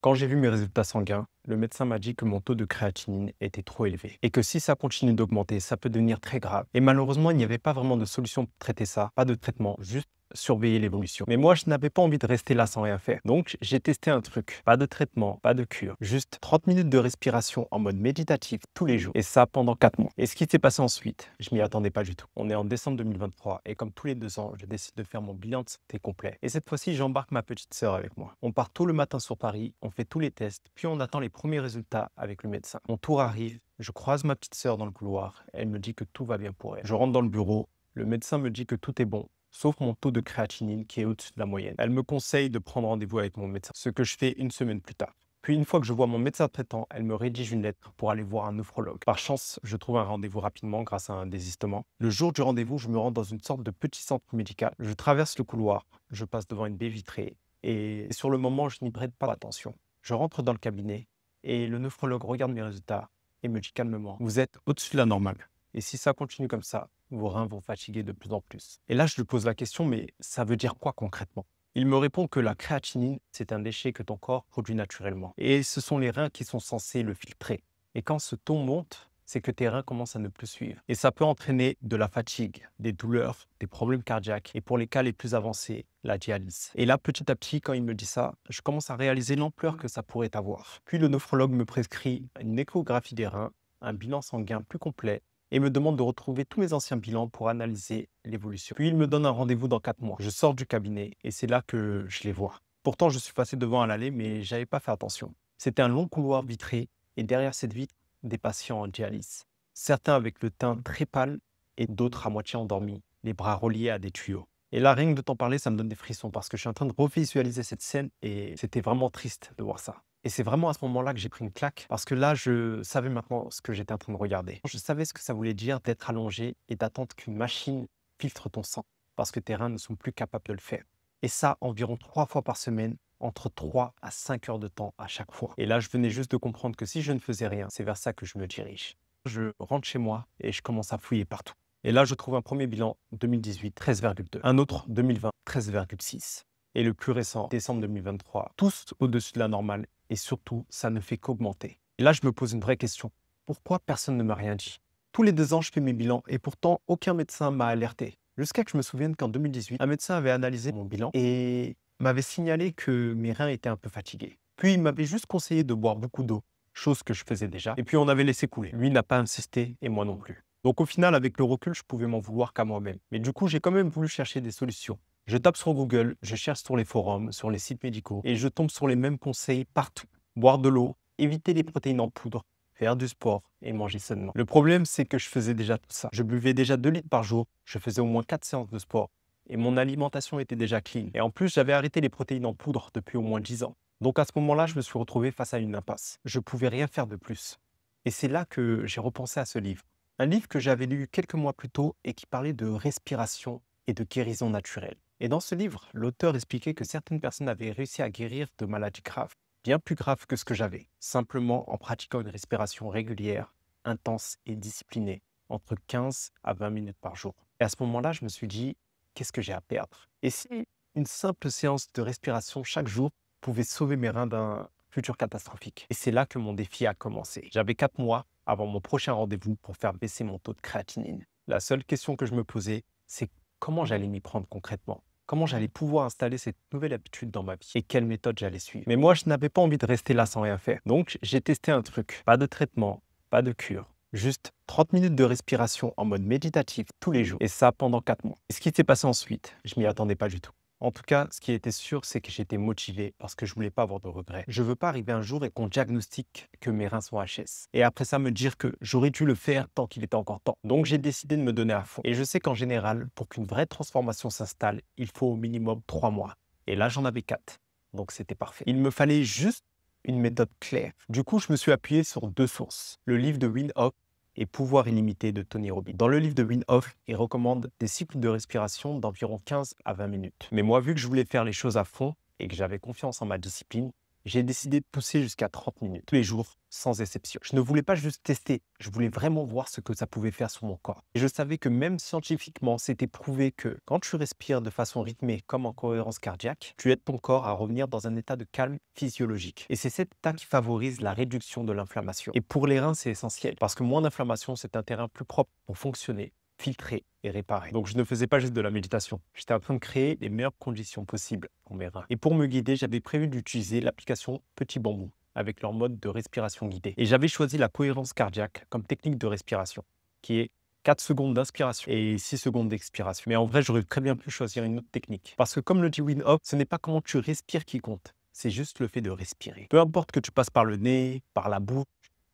Quand j'ai vu mes résultats sanguins, le médecin m'a dit que mon taux de créatinine était trop élevé et que si ça continue d'augmenter, ça peut devenir très grave. Et malheureusement, il n'y avait pas vraiment de solution pour traiter ça, pas de traitement, juste surveiller l'évolution. Mais moi, je n'avais pas envie de rester là sans rien faire. Donc, j'ai testé un truc. Pas de traitement, pas de cure. Juste 30 minutes de respiration en mode méditatif tous les jours. Et ça pendant 4 mois. Et ce qui s'est passé ensuite, je m'y attendais pas du tout. On est en décembre 2023 et comme tous les 2 ans, je décide de faire mon bilan de santé complet. Et cette fois-ci, j'embarque ma petite sœur avec moi. On part tôt le matin sur Paris, on fait tous les tests, puis on attend les premiers résultats avec le médecin. Mon tour arrive, je croise ma petite sœur dans le couloir. Elle me dit que tout va bien pour elle. Je rentre dans le bureau. Le médecin me dit que tout est bon, sauf mon taux de créatinine qui est au-dessus de la moyenne. Elle me conseille de prendre rendez-vous avec mon médecin, ce que je fais une semaine plus tard. Puis une fois que je vois mon médecin traitant, elle me rédige une lettre pour aller voir un néphrologue. Par chance, je trouve un rendez-vous rapidement grâce à un désistement. Le jour du rendez-vous, je me rends dans une sorte de petit centre médical. Je traverse le couloir, je passe devant une baie vitrée et sur le moment, je n'y prête pas attention. Je rentre dans le cabinet et le néphrologue regarde mes résultats et me dit calmement: «Vous êtes au-dessus de la normale. Et si ça continue comme ça, vos reins vont fatiguer de plus en plus.» Et là, je lui pose la question: «Mais ça veut dire quoi concrètement?» Il me répond que la créatinine, c'est un déchet que ton corps produit naturellement. Et ce sont les reins qui sont censés le filtrer. Et quand ce taux monte, c'est que tes reins commencent à ne plus suivre. Et ça peut entraîner de la fatigue, des douleurs, des problèmes cardiaques. Et pour les cas les plus avancés, la dialyse. Et là, petit à petit, quand il me dit ça, je commence à réaliser l'ampleur que ça pourrait avoir. Puis le néphrologue me prescrit une échographie des reins, un bilan sanguin plus complet et me demande de retrouver tous mes anciens bilans pour analyser l'évolution. Puis il me donne un rendez-vous dans 4 mois. Je sors du cabinet et c'est là que je les vois. Pourtant, je suis passé devant à l'allée, mais j'avais pas fait attention. C'était un long couloir vitré et derrière cette vitre, des patients en dialyse. Certains avec le teint très pâle et d'autres à moitié endormis, les bras reliés à des tuyaux. Et là, rien que de t'en parler, ça me donne des frissons parce que je suis en train de revisualiser cette scène et c'était vraiment triste de voir ça. Et c'est vraiment à ce moment-là que j'ai pris une claque parce que là, je savais maintenant ce que j'étais en train de regarder. Je savais ce que ça voulait dire d'être allongé et d'attendre qu'une machine filtre ton sang parce que tes reins ne sont plus capables de le faire. Et ça, environ 3 fois par semaine, entre 3 à 5 heures de temps à chaque fois. Et là, je venais juste de comprendre que si je ne faisais rien, c'est vers ça que je me dirige. Je rentre chez moi et je commence à fouiller partout. Et là, je trouve un premier bilan 2018, 13,2. Un autre 2020, 13,6. Et le plus récent, décembre 2023, tous au-dessus de la normale. Et surtout, ça ne fait qu'augmenter. Et là, je me pose une vraie question. Pourquoi personne ne m'a rien dit? Tous les 2 ans, je fais mes bilans et pourtant, aucun médecin m'a alerté. Jusqu'à que je me souvienne qu'en 2018, un médecin avait analysé mon bilan et m'avait signalé que mes reins étaient un peu fatigués. Puis il m'avait juste conseillé de boire beaucoup d'eau, chose que je faisais déjà. Et puis on avait laissé couler. Lui n'a pas insisté et moi non plus. Donc au final, avec le recul, je pouvais m'en vouloir qu'à moi-même. Mais du coup, j'ai quand même voulu chercher des solutions. Je tape sur Google, je cherche sur les forums, sur les sites médicaux et je tombe sur les mêmes conseils partout. Boire de l'eau, éviter les protéines en poudre, faire du sport et manger sainement. Le problème, c'est que je faisais déjà tout ça. Je buvais déjà 2 litres par jour, je faisais au moins 4 séances de sport et mon alimentation était déjà clean. Et en plus, j'avais arrêté les protéines en poudre depuis au moins 10 ans. Donc à ce moment-là, je me suis retrouvé face à une impasse. Je ne pouvais rien faire de plus. Et c'est là que j'ai repensé à ce livre. Un livre que j'avais lu quelques mois plus tôt et qui parlait de respiration et de guérison naturelle. Et dans ce livre, l'auteur expliquait que certaines personnes avaient réussi à guérir de maladies graves, bien plus graves que ce que j'avais, simplement en pratiquant une respiration régulière, intense et disciplinée, entre 15 à 20 minutes par jour. Et à ce moment-là, je me suis dit: qu'est-ce que j'ai à perdre? Et si une simple séance de respiration chaque jour pouvait sauver mes reins d'un futur catastrophique? Et c'est là que mon défi a commencé. J'avais 4 mois avant mon prochain rendez-vous pour faire baisser mon taux de créatinine. La seule question que je me posais, c'est comment j'allais m'y prendre concrètement? Comment j'allais pouvoir installer cette nouvelle habitude dans ma vie et quelle méthode j'allais suivre. Mais moi, je n'avais pas envie de rester là sans rien faire. Donc, j'ai testé un truc. Pas de traitement, pas de cure. Juste 30 minutes de respiration en mode méditatif tous les jours. Et ça pendant 4 mois. Et ce qui s'est passé ensuite, je m'y attendais pas du tout. En tout cas, ce qui était sûr, c'est que j'étais motivé parce que je voulais pas avoir de regrets. Je veux pas arriver un jour et qu'on diagnostique que mes reins sont HS. Et après ça, me dire que j'aurais dû le faire tant qu'il était encore temps. Donc j'ai décidé de me donner à fond. Et je sais qu'en général, pour qu'une vraie transformation s'installe, il faut au minimum 3 mois. Et là, j'en avais 4. Donc c'était parfait. Il me fallait juste une méthode claire. Du coup, je me suis appuyé sur 2 sources. Le livre de Wim Hof et Pouvoir illimité de Tony Robbins. Dans le livre de Wim Hof, il recommande des cycles de respiration d'environ 15 à 20 minutes. Mais moi, vu que je voulais faire les choses à fond et que j'avais confiance en ma discipline, J'ai décidé de pousser jusqu'à 30 minutes, tous les jours, sans exception. Je ne voulais pas juste tester, je voulais vraiment voir ce que ça pouvait faire sur mon corps. Et je savais que même scientifiquement, c'était prouvé que quand tu respires de façon rythmée, comme en cohérence cardiaque, tu aides ton corps à revenir dans un état de calme physiologique. Et c'est cet état qui favorise la réduction de l'inflammation. Et pour les reins, c'est essentiel, parce que moins d'inflammation, c'est un terrain plus propre pour fonctionner, filtrer et réparer. Donc je ne faisais pas juste de la méditation, j'étais en train de créer les meilleures conditions possibles pour mes reins. Et pour me guider, j'avais prévu d'utiliser l'application Petit Bambou avec leur mode de respiration guidée. Et j'avais choisi la cohérence cardiaque comme technique de respiration, qui est 4 secondes d'inspiration et 6 secondes d'expiration. Mais en vrai, j'aurais très bien pu choisir une autre technique. Parce que comme le dit Wim Hof, ce n'est pas comment tu respires qui compte, c'est juste le fait de respirer. Peu importe que tu passes par le nez, par la bouche,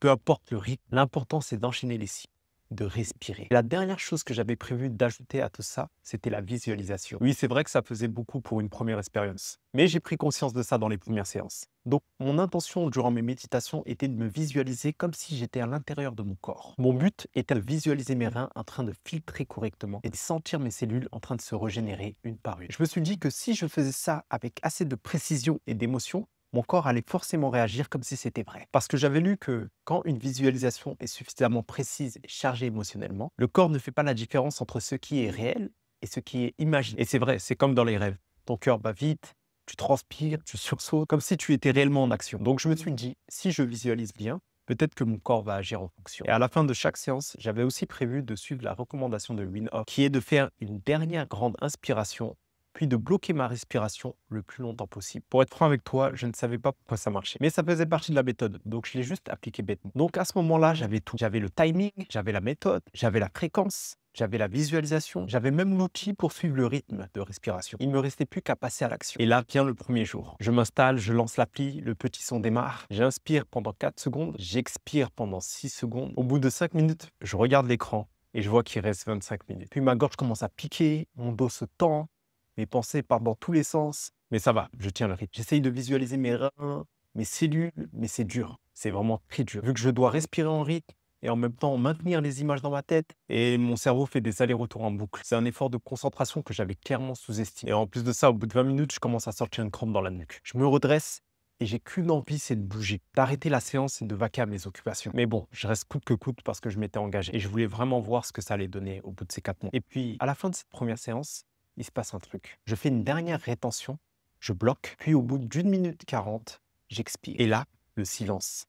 peu importe le rythme, l'important c'est d'enchaîner les cycles, de respirer. La dernière chose que j'avais prévu d'ajouter à tout ça, c'était la visualisation. Oui, c'est vrai que ça faisait beaucoup pour une première expérience, mais j'ai pris conscience de ça dans les premières séances. Donc, mon intention durant mes méditations était de me visualiser comme si j'étais à l'intérieur de mon corps. Mon but était de visualiser mes reins en train de filtrer correctement et de sentir mes cellules en train de se régénérer une par une. Je me suis dit que si je faisais ça avec assez de précision et d'émotion, mon corps allait forcément réagir comme si c'était vrai. Parce que j'avais lu que quand une visualisation est suffisamment précise et chargée émotionnellement, le corps ne fait pas la différence entre ce qui est réel et ce qui est imaginé. Et c'est vrai, c'est comme dans les rêves. Ton cœur bat vite, tu transpires, tu sursautes, comme si tu étais réellement en action. Donc je me suis dit, si je visualise bien, peut-être que mon corps va agir en fonction. Et à la fin de chaque séance, j'avais aussi prévu de suivre la recommandation de Wim Hof, qui est de faire une dernière grande inspiration puis de bloquer ma respiration le plus longtemps possible. Pour être franc avec toi, je ne savais pas pourquoi ça marchait. Mais ça faisait partie de la méthode, donc je l'ai juste appliqué bêtement. Donc à ce moment-là, j'avais tout. J'avais le timing, j'avais la méthode, j'avais la fréquence, j'avais la visualisation, j'avais même l'outil pour suivre le rythme de respiration. Il ne me restait plus qu'à passer à l'action. Et là vient le premier jour. Je m'installe, je lance l'appli, le petit son démarre. J'inspire pendant 4 secondes, j'expire pendant 6 secondes. Au bout de 5 minutes, je regarde l'écran et je vois qu'il reste 25 minutes. Puis ma gorge commence à piquer, mon dos se tend, mes pensées partent dans tous les sens, mais ça va, je tiens le rythme. J'essaye de visualiser mes reins, mes cellules, mais c'est dur. C'est vraiment très dur. Vu que je dois respirer en rythme et en même temps maintenir les images dans ma tête, et mon cerveau fait des allers-retours en boucle. C'est un effort de concentration que j'avais clairement sous-estimé. Et en plus de ça, au bout de 20 minutes, je commence à sortir une crampe dans la nuque. Je me redresse et j'ai qu'une envie, c'est de bouger, d'arrêter la séance et de vaquer à mes occupations. Mais bon, je reste coûte que coûte parce que je m'étais engagé et je voulais vraiment voir ce que ça allait donner au bout de ces 4 mois. Et puis, à la fin de cette première séance, il se passe un truc. Je fais une dernière rétention, je bloque, puis au bout d'1 minute 40, j'expire. Et là, le silence.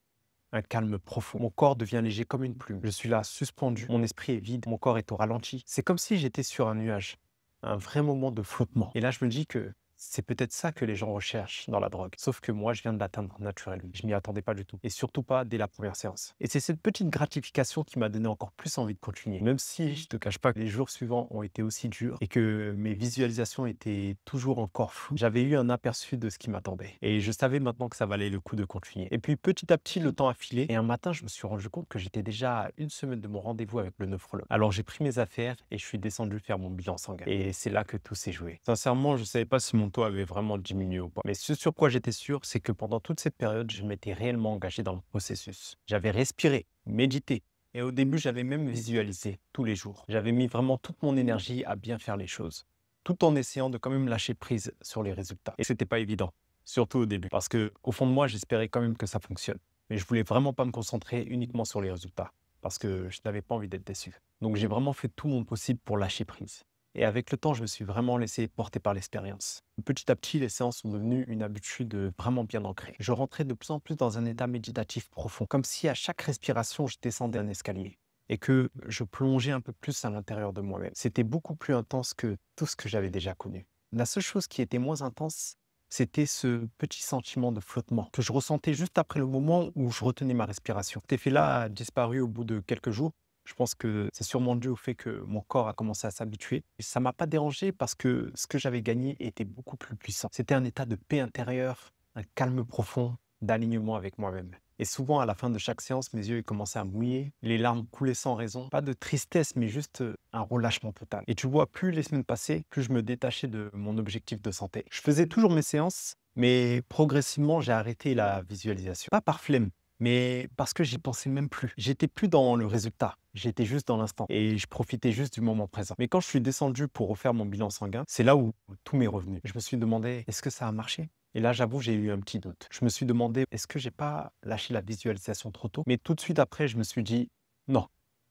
Un calme profond. Mon corps devient léger comme une plume. Je suis là, suspendu. Mon esprit est vide. Mon corps est au ralenti. C'est comme si j'étais sur un nuage. Un vrai moment de flottement. Et là, je me dis que c'est peut-être ça que les gens recherchent dans la drogue. Sauf que moi, je viens de l'atteindre naturellement. Je m'y attendais pas du tout. Et surtout pas dès la première séance. Et c'est cette petite gratification qui m'a donné encore plus envie de continuer. Même si je te cache pas que les jours suivants ont été aussi durs et que mes visualisations étaient toujours encore floues, j'avais eu un aperçu de ce qui m'attendait. Et je savais maintenant que ça valait le coup de continuer. Et puis petit à petit, le temps a filé. Et un matin, je me suis rendu compte que j'étais déjà à 1 semaine de mon rendez-vous avec le nephrologue. Alors j'ai pris mes affaires et je suis descendu faire mon bilan sanguin. Et c'est là que tout s'est joué. Sincèrement, je savais pas si mon taux avait vraiment diminué ou pas. Mais ce sur quoi j'étais sûr, c'est que pendant toute cette période, je m'étais réellement engagé dans le processus. J'avais respiré, médité. Et au début, j'avais même visualisé tous les jours. J'avais mis vraiment toute mon énergie à bien faire les choses, tout en essayant de quand même lâcher prise sur les résultats. Et c'était pas évident, surtout au début, parce que au fond de moi, j'espérais quand même que ça fonctionne. Mais je voulais vraiment pas me concentrer uniquement sur les résultats, parce que je n'avais pas envie d'être déçu. Donc j'ai vraiment fait tout mon possible pour lâcher prise. Et avec le temps, je me suis vraiment laissé porter par l'expérience. Petit à petit, les séances sont devenues une habitude vraiment bien ancrée. Je rentrais de plus en plus dans un état méditatif profond, comme si à chaque respiration, je descendais un escalier et que je plongeais un peu plus à l'intérieur de moi-même. C'était beaucoup plus intense que tout ce que j'avais déjà connu. La seule chose qui était moins intense, c'était ce petit sentiment de flottement que je ressentais juste après le moment où je retenais ma respiration. Cet effet-là a disparu au bout de quelques jours. Je pense que c'est sûrement dû au fait que mon corps a commencé à s'habituer. Et ça ne m'a pas dérangé parce que ce que j'avais gagné était beaucoup plus puissant. C'était un état de paix intérieure, un calme profond, d'alignement avec moi-même. Et souvent, à la fin de chaque séance, mes yeux commençaient à mouiller, les larmes coulaient sans raison. Pas de tristesse, mais juste un relâchement total. Et tu vois, plus les semaines passaient, plus je me détachais de mon objectif de santé. Je faisais toujours mes séances, mais progressivement, j'ai arrêté la visualisation. Pas par flemme, mais parce que j'y pensais même plus. J'étais plus dans le résultat, j'étais juste dans l'instant et je profitais juste du moment présent. Mais quand je suis descendu pour refaire mon bilan sanguin, c'est là où tout m'est revenu. Je me suis demandé, est-ce que ça a marché? Et là, j'avoue, j'ai eu un petit doute. Je me suis demandé, est-ce que j'ai pas lâché la visualisation trop tôt? Mais tout de suite après, je me suis dit, non,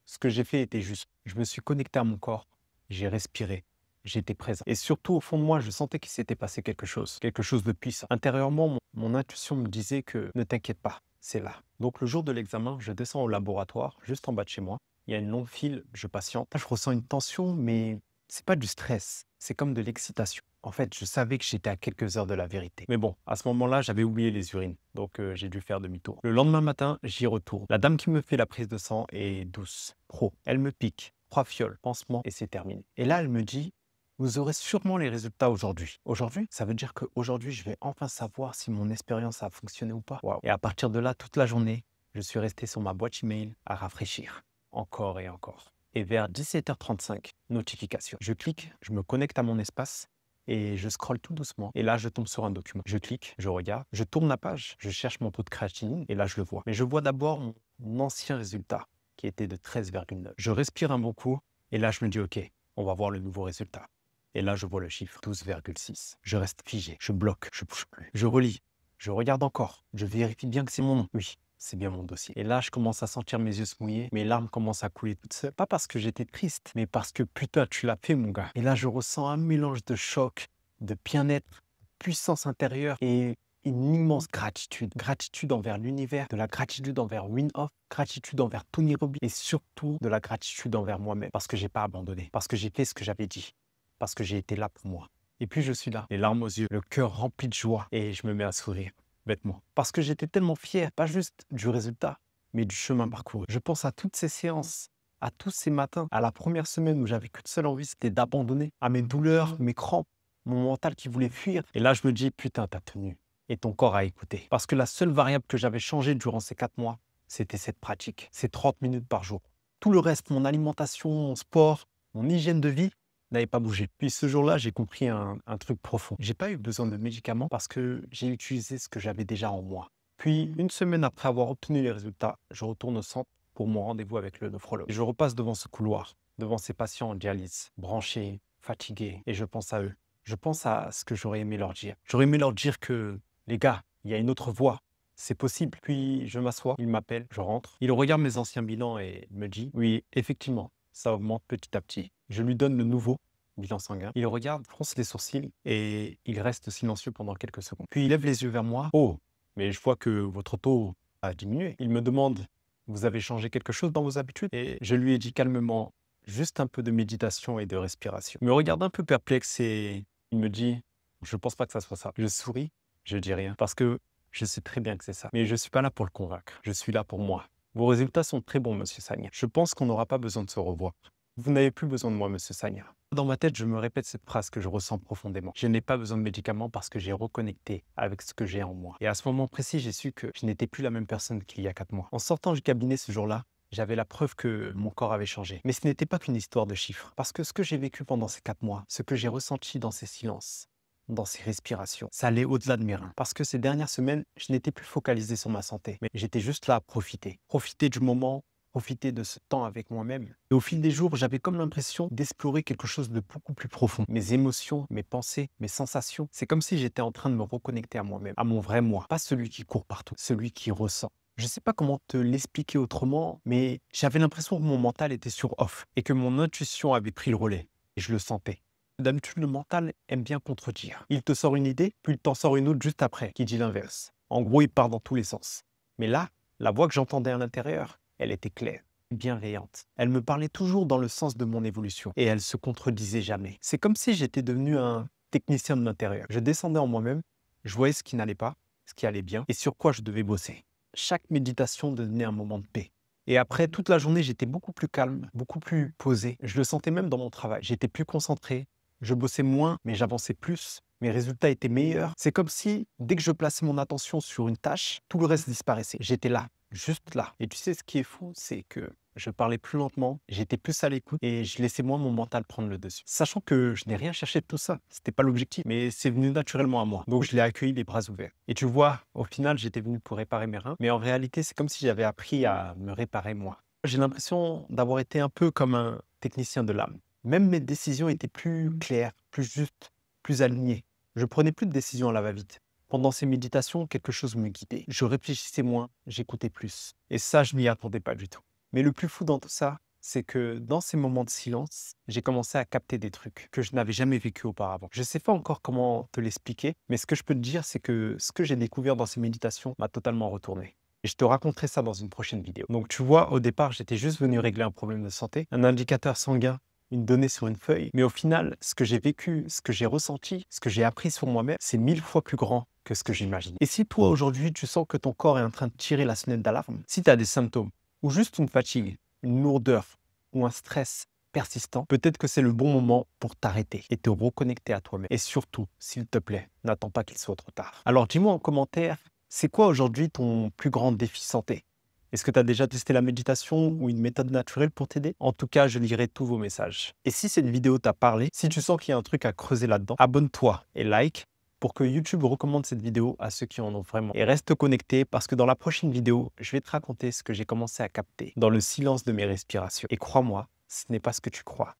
ce que j'ai fait était juste. Je me suis connecté à mon corps, j'ai respiré, j'étais présent. Et surtout, au fond de moi, je sentais qu'il s'était passé quelque chose de puissant. Intérieurement, mon intuition me disait que ne t'inquiète pas, c'est là. Donc le jour de l'examen, je descends au laboratoire, juste en bas de chez moi. Il y a une longue file, je patiente. Là, je ressens une tension, mais c'est pas du stress, c'est comme de l'excitation. En fait, je savais que j'étais à quelques heures de la vérité. Mais bon, à ce moment-là, j'avais oublié les urines, donc j'ai dû faire demi-tour. Le lendemain matin, j'y retourne. La dame qui me fait la prise de sang est douce, pro. Elle me pique, 3 fioles, pansement, et c'est terminé. Et là, elle me dit, vous aurez sûrement les résultats aujourd'hui. Aujourd'hui, ça veut dire qu'aujourd'hui, je vais enfin savoir si mon expérience a fonctionné ou pas. Waouh. Et à partir de là, toute la journée, je suis resté sur ma boîte email à rafraîchir. Encore et encore. Et vers 17h35, notification. Je clique, je me connecte à mon espace et je scrolle tout doucement. Et là, je tombe sur un document. Je clique, je regarde, je tourne la page, je cherche mon taux de créatinine et là, je le vois. Mais je vois d'abord mon ancien résultat qui était de 13,9. Je respire un bon coup et là, je me dis, OK, on va voir le nouveau résultat. Et là, je vois le chiffre, 12,6. Je reste figé, je bloque, je bouge plus. Je relis, je regarde encore, je vérifie bien que c'est mon nom. Oui, c'est bien mon dossier. Et là, je commence à sentir mes yeux se mouiller, mes larmes commencent à couler toutes seules. Pas parce que j'étais triste, mais parce que putain, tu l'as fait, mon gars. Et là, je ressens un mélange de choc, de bien-être, puissance intérieure et une immense gratitude. Gratitude envers l'univers, de la gratitude envers Win-Off, gratitude envers Tony Robbins et surtout de la gratitude envers moi-même parce que j'ai pas abandonné, parce que j'ai fait ce que j'avais dit, parce que j'ai été là pour moi. Et puis je suis là, les larmes aux yeux, le cœur rempli de joie et je me mets à sourire, bêtement. Parce que j'étais tellement fier, pas juste du résultat, mais du chemin parcouru. Je pense à toutes ces séances, à tous ces matins, à la première semaine où j'avais qu'une seule envie, c'était d'abandonner, à mes douleurs, mes crampes, mon mental qui voulait fuir. Et là, je me dis, putain, t'as tenu. Et ton corps a écouté. Parce que la seule variable que j'avais changée durant ces 4 mois, c'était cette pratique, ces 30 minutes par jour. Tout le reste, mon alimentation, mon sport, mon hygiène de vie, n'avait pas bougé. Puis ce jour-là, j'ai compris un truc profond. J'ai pas eu besoin de médicaments parce que j'ai utilisé ce que j'avais déjà en moi. Puis, une semaine après avoir obtenu les résultats, je retourne au centre pour mon rendez-vous avec le nephrologue. Et je repasse devant ce couloir, devant ces patients en dialyse, branchés, fatigués, et je pense à eux. Je pense à ce que j'aurais aimé leur dire. J'aurais aimé leur dire que, les gars, il y a une autre voie. C'est possible. Puis je m'assois, il m'appelle, je rentre. Il regarde mes anciens bilans et me dit, oui, effectivement, ça augmente petit à petit. Je lui donne le nouveau bilan sanguin. Il regarde, fronce les sourcils et il reste silencieux pendant quelques secondes. Puis il lève les yeux vers moi. Oh, mais je vois que votre taux a diminué. Il me demande, vous avez changé quelque chose dans vos habitudes? Et je lui ai dit calmement, juste un peu de méditation et de respiration. Il me regarde un peu perplexe et il me dit, je pense pas que ça soit ça. Je souris, je dis rien parce que je sais très bien que c'est ça. Mais je suis pas là pour le convaincre. Je suis là pour moi. Vos résultats sont très bons, monsieur Sagna. Je pense qu'on n'aura pas besoin de se revoir. Vous n'avez plus besoin de moi, monsieur Sagna. Dans ma tête, je me répète cette phrase que je ressens profondément. Je n'ai pas besoin de médicaments parce que j'ai reconnecté avec ce que j'ai en moi. Et à ce moment précis, j'ai su que je n'étais plus la même personne qu'il y a 4 mois. En sortant du cabinet ce jour-là, j'avais la preuve que mon corps avait changé. Mais ce n'était pas qu'une histoire de chiffres. Parce que ce que j'ai vécu pendant ces 4 mois, ce que j'ai ressenti dans ces silences, dans ces respirations, ça allait au-delà de mes reins. Parce que ces dernières semaines, je n'étais plus focalisé sur ma santé, mais j'étais juste là à profiter. Profiter du moment, profiter de ce temps avec moi-même. Et au fil des jours, j'avais comme l'impression d'explorer quelque chose de beaucoup plus profond. Mes émotions, mes pensées, mes sensations. C'est comme si j'étais en train de me reconnecter à moi-même, à mon vrai moi. Pas celui qui court partout, celui qui ressent. Je ne sais pas comment te l'expliquer autrement, mais j'avais l'impression que mon mental était sur off et que mon intuition avait pris le relais. Et je le sentais. D'habitude, le mental aime bien contredire. Il te sort une idée, puis il t'en sort une autre juste après, qui dit l'inverse. En gros, il part dans tous les sens. Mais là, la voix que j'entendais à l'intérieur, elle était claire, bienveillante. Elle me parlait toujours dans le sens de mon évolution et elle se contredisait jamais. C'est comme si j'étais devenu un technicien de l'intérieur. Je descendais en moi-même, je voyais ce qui n'allait pas, ce qui allait bien et sur quoi je devais bosser. Chaque méditation devenait un moment de paix. Et après, toute la journée, j'étais beaucoup plus calme, beaucoup plus posé. Je le sentais même dans mon travail. J'étais plus concentré, je bossais moins, mais j'avançais plus. Mes résultats étaient meilleurs. C'est comme si, dès que je plaçais mon attention sur une tâche, tout le reste disparaissait. J'étais là, juste là. Et tu sais, ce qui est fou, c'est que je parlais plus lentement, j'étais plus à l'écoute et je laissais moins mon mental prendre le dessus. Sachant que je n'ai rien cherché de tout ça. C'était pas l'objectif, mais c'est venu naturellement à moi. Donc je l'ai accueilli les bras ouverts. Et tu vois, au final, j'étais venu pour réparer mes reins, mais en réalité, c'est comme si j'avais appris à me réparer moi. J'ai l'impression d'avoir été un peu comme un technicien de l'âme. Même mes décisions étaient plus claires, plus justes, plus alignées. Je prenais plus de décisions à la va-vite. Pendant ces méditations, quelque chose me guidait. Je réfléchissais moins, j'écoutais plus. Et ça, je m'y attendais pas du tout. Mais le plus fou dans tout ça, c'est que dans ces moments de silence, j'ai commencé à capter des trucs que je n'avais jamais vécu auparavant. Je ne sais pas encore comment te l'expliquer, mais ce que je peux te dire, c'est que ce que j'ai découvert dans ces méditations m'a totalement retourné. Et je te raconterai ça dans une prochaine vidéo. Donc tu vois, au départ, j'étais juste venu régler un problème de santé, un indicateur sanguin, une donnée sur une feuille. Mais au final, ce que j'ai vécu, ce que j'ai ressenti, ce que j'ai appris sur moi-même, c'est 1000 fois plus grand que ce que j'imagine. Et si toi, aujourd'hui, tu sens que ton corps est en train de tirer la sonnette d'alarme, si tu as des symptômes, ou juste une fatigue, une lourdeur ou un stress persistant, peut-être que c'est le bon moment pour t'arrêter et te reconnecter à toi-même. Et surtout, s'il te plaît, n'attends pas qu'il soit trop tard. Alors dis-moi en commentaire, c'est quoi aujourd'hui ton plus grand défi santé? Est-ce que tu as déjà testé la méditation ou une méthode naturelle pour t'aider? En tout cas, je lirai tous vos messages. Et si cette vidéo t'a parlé, si tu sens qu'il y a un truc à creuser là-dedans, abonne-toi et like pour que YouTube recommande cette vidéo à ceux qui en ont vraiment. Et reste connecté parce que dans la prochaine vidéo, je vais te raconter ce que j'ai commencé à capter dans le silence de mes respirations. Et crois-moi, ce n'est pas ce que tu crois.